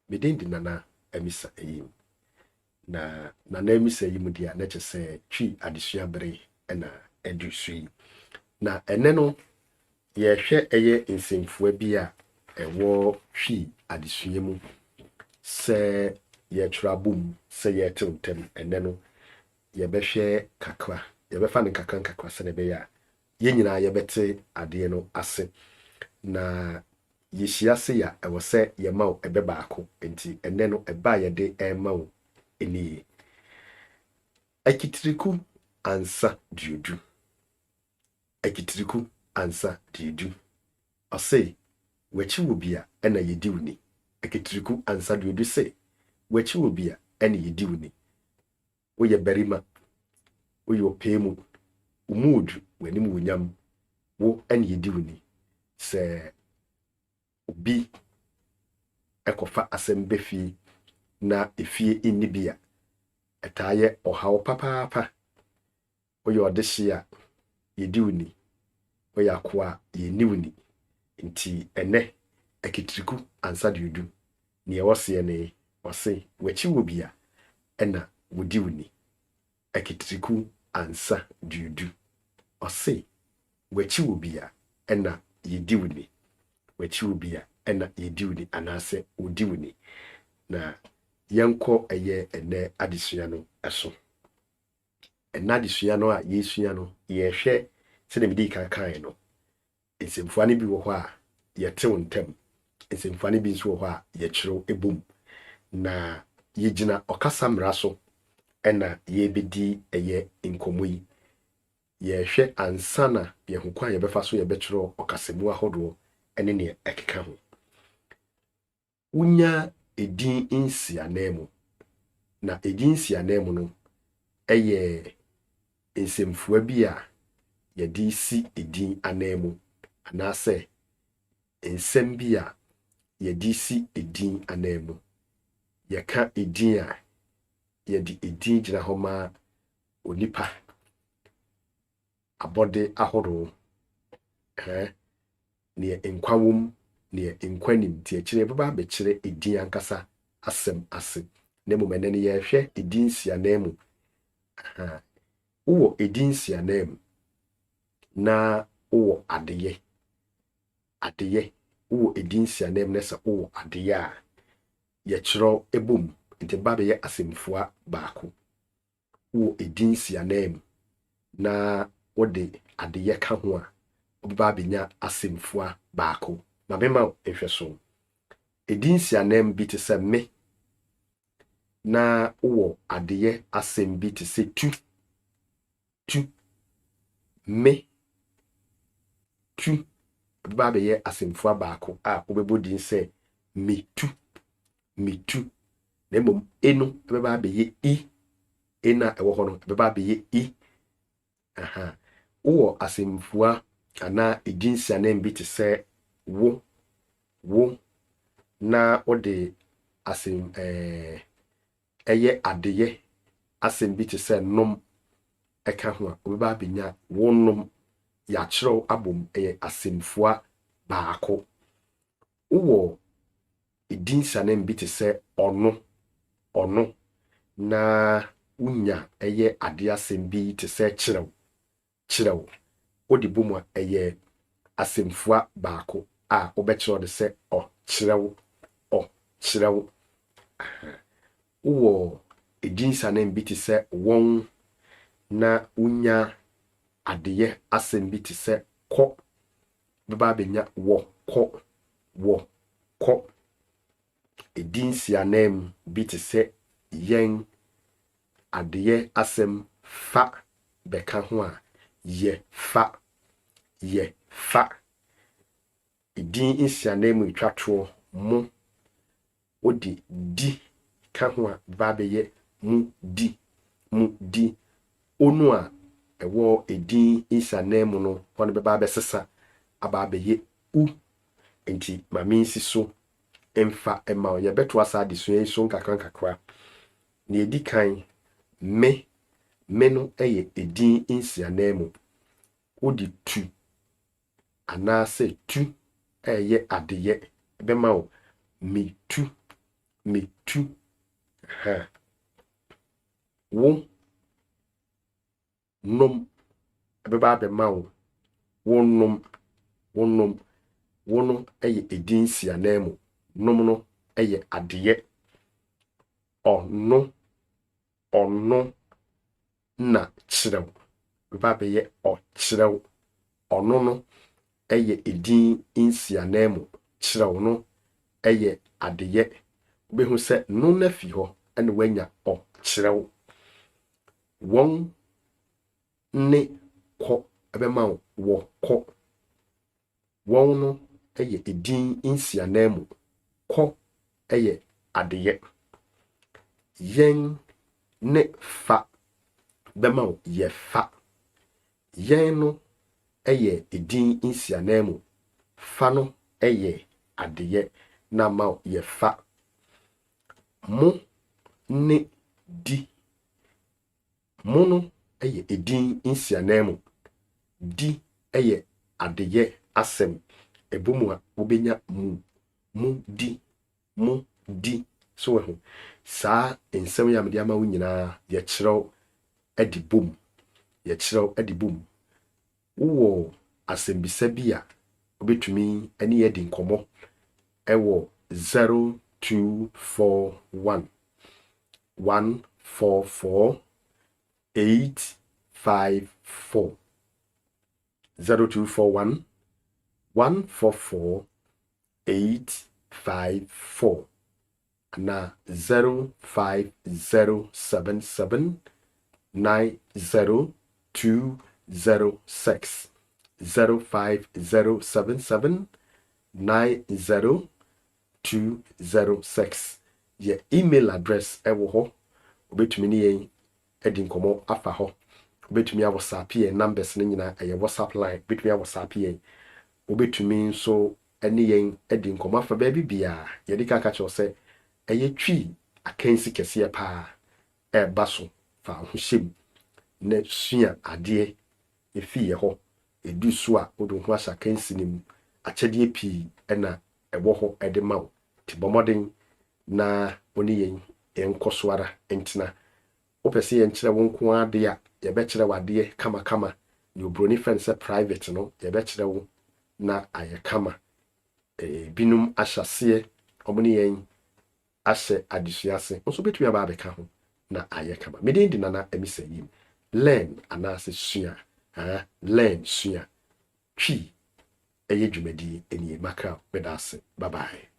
Medin di nana emisa eyim. Na nana emisa eyim dia na kyese twi adesua bere na edu sui. Na ene no ye hwe eye nsemfua bi a ewo twi adesua mu se ye trabum se ye tiltem ene no ye behwe kakra ye befa ne kakra se ne be ya ye nyina ye bete ade no ase na yeshia se ya ewo se ye ma wo ebe baako enti ene no eba ye de ema wo eni akitiriku ansa duodu akitiriku ansa duodu ose wachi wo bia ena yedi woni akitiriku ansa duodu se wachi wo bia ena yedi woni wo ye berima wo ye opemu umudu wani wunyam wo ena yedi woni se obi ekofa asembefi na efie inibia etaye ohawo papa oye odehia yedi woni oye akoa ye niwuni nti ene akitiriku ansa duodu ne wose ne wose wachi wo bia ena wodi woni akitiriku ansa duodu ose wachi wo bia ena yedi woni wachi wo bia ena yedi woni anase wodi woni na yenko eye ene adesua no eso ena adesua no a yesua no ye hwe se de medi kan no nsemfua ne bi wo ho a ye tew ntem nsemfua ne bi nso wo ho a ye kyerɛw ebom na ye gina okasa mra so ena ye bedi eye nkomoyi ye hwe ansana ye ho kwan ye befa so ye bekyerɛw okasemu ahodo ene ne ekeka ho unya edin insianemu na edin insianemu no eye nsemfua bi a ye di si edin anemu anase ensem bi a ye di si edin anemu ye ka edin a ye di edin gina homa onipa abode ahoro ne enkwawom ne enkwanim ti akire baba be kire edin ankasa asem ase ne momene ne ye hwe edin sianemu wo edin sianemu na wo adeye wo edin sianemu na se wo adeye a ye kyerɛw ebom nti ba be ye asemfua baako wo edin sianemu na wo de adeye ka ho a oba benya asemfua baako ma bema ehwe so edin sianem bi te se me na wo adeye asem bi te se tu me tu oba be ye asemfua baako a obebodin se metu na mom enu beba be ye I ena ewo ho no beba be ye I wo asemfua ana edin sianem bi te se wo na ode asem eye adeye asem bi te se nom eka ho a obeba benya wonnom ya kyerɛw abom eye asemfua baako wo edin sianem bi te se ono na unya eye ade asem bi te se kyerɛw odi bomu eye asemfua baako a obekyerɛw de se kyerɛw wo edin sianem bi te se won na unya adeye asem bi te se ko beba benya wo edin sianem bi te se yen adeye asem fa beka ho a ye fa edin insianem itwato mu odi di ka ho a ba be ye mu di onu a ewo edin insianem no hono be ba be sesa aba be ye u enti maminsi so emfa ema ye beto asa de so so nkakra na edi kan me no eye edin insianem odi tu anase tu eye adeye be ma o me tu metu ha wo nom ebeba be ma wo nom wo no eye edin sianemu nom no eye adeye ono na chirew beba be ye o chirew ono no eye edin insianemu chirew no eye adeye behu se no na fi ho ene wanya o chirew won ne ko ebema wo ko won no eye edin insianemu ko eye adeye yen ne fa bema ye fa yen no eye edin insianemu fa no eye adeye na ma ye fa mo ne di mo no eye edin insianemu di eye adeye asem ebomu a obenya mu di so we sa ensem ya mede ama wo nyina ye kyerɛw adi bom wo asembisa bia obetumi ani ye di nkomo ewo 0241 144 854 0241 144 854 na 05077 90206 05077 90206 ye email address ewo ho obetumi ni yen edi nkomo afa ho obetumi a WhatsApp ye numbers ni nyina eye WhatsApp line obetumi a WhatsApp ye obetumi so eni yen edi nkomo afa ba bibia ye di ka cho se eye twi akansi kese pa baso fa ho hyem na sua ade efi ye ho edu so a odu ho asa kansi nim akyede pi na ewo ho ede mawo ti bomoden na oni yen enkoso ara entina opese yen kyere won ko ade a ye be kyere wade kama ni obroni friend say private no ye be kyere wo na aye kama binum ahyase omoni yen ashe adisuase nso betumi aba abeka ho na aye kama meden di nana emisayim learn anase sua learn sua twi eye dwumadi eni maka medase bye bye.